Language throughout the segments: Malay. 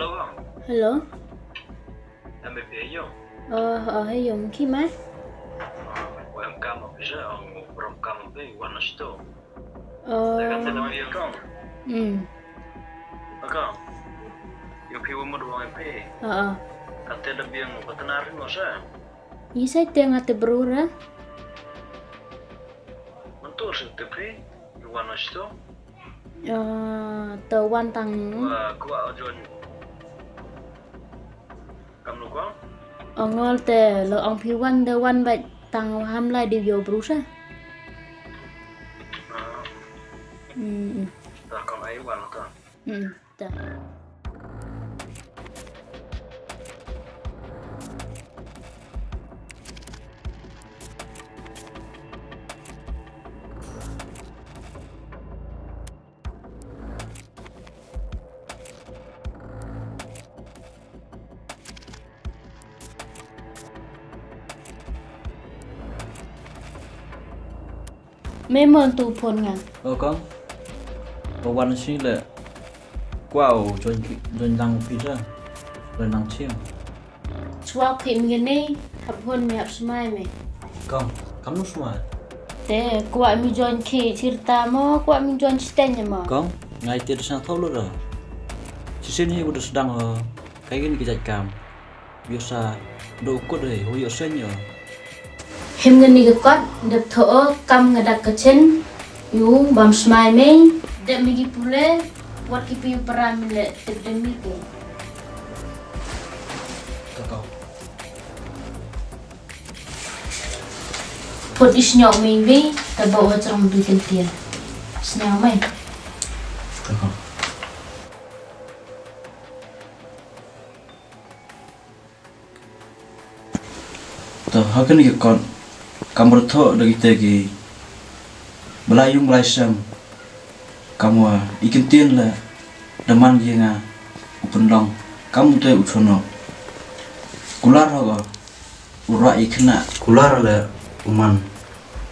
Hello không? Hello. Em bị phía không? Hay dùng khi má. Em cam một cái rồi, một rom cam một cái one sto. Để Ờ. kan tên là không? Không? Yêu phiêu một đồ em phê. Kan tên là biang một cái tên nào không sao? Ini saya tengah terberura. Mentor sih tapi one sto. Tawan tang. Wah, gua ajon. Kamu kau? Ngol te lo ang piwan the one baik tang hamlai di yo berusa. Tak kau air one tak? Tak. Memang tu pun kan. Con có quan sĩ là wow cho năng phi ra rồi năng chiêm Chua phim gini hab pun miap semai me. con kamu semua Te kuat mi join ki cerita mo, kuat mi join cerita mo. con ngày tiệc sang thâu luôn rồi chỉ xin hi udah sedang cái gini kejadian biasa đồ cốt để hồi sinh nhở Him gani gekot dep tho kam ngadak kecen yu bam semai me dep migi pule buat kipi peram le dep demi ke. con Put isnyok me vi ta bawa cerang du kentir. Snyao mai. con tuh hakan ni con kamu tuh dari tegi belayung belayang kamu ikan tian lah deman jenga upendong kamu tuh shohnoh kular hoga urak khynnah kular lah uman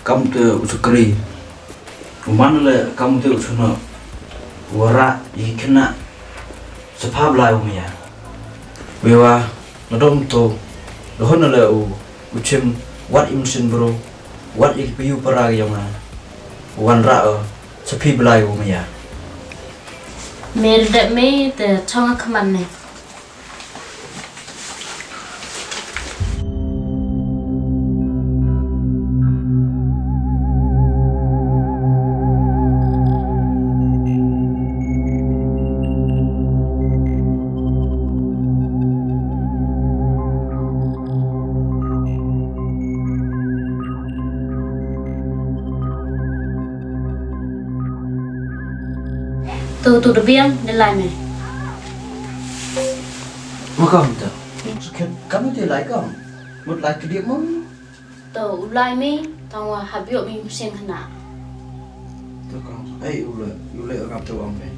kamu tuh usukri uman lah kamu tuh shohnoh urak khynnah sepah belayung ya bewa ladom tuh dohon lah ucem wat imsin bro wat ikipiu parag yang wan ra sepi belayung ya Mer dep me te chong khaman ne. Tu debiang de lai me. Makam tu kamu tu like kan một like cái điểm mong Tu lai me tang habio mi musim khana. tu con ấy ule gặp tu ông này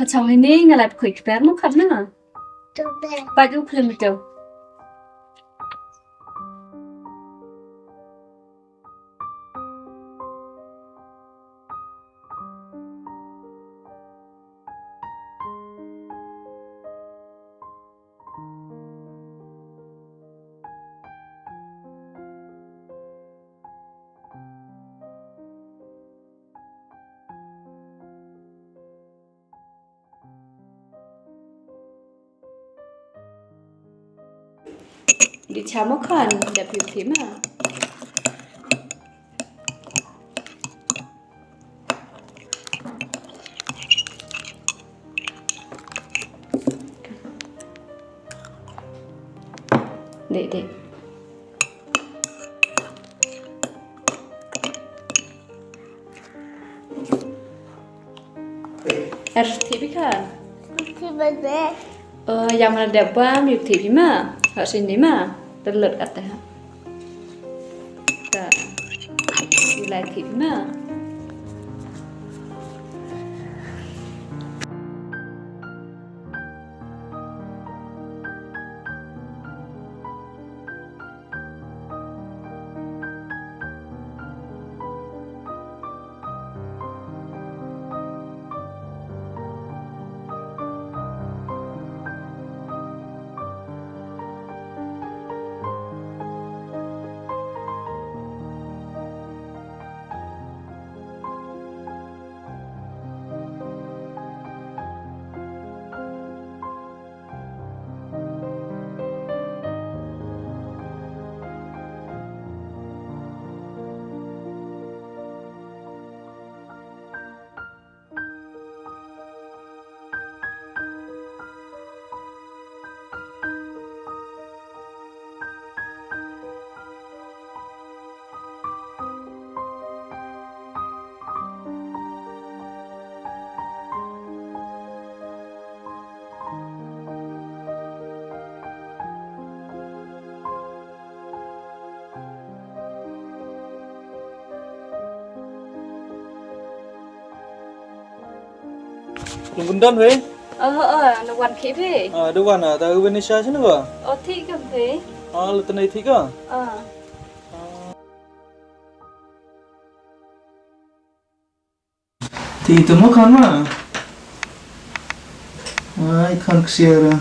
Chồng ini ngalap quick fair mo khắp nữa. Ba du phim đâu. Đi chào một con đẹp hiểu phím à. Để RTP kan? Yang mana dapat RTP mah? Hak sini mah terlet kata. Tak. lại thịt nữa Lunggundan we? nó quan khí thế Ada wana, tahu Indonesia sini ba? thích cái thế Lu tanai tiga. Thì tụi nó khăn mà. Ai khăn xìa ra.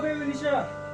Baby Indonesia.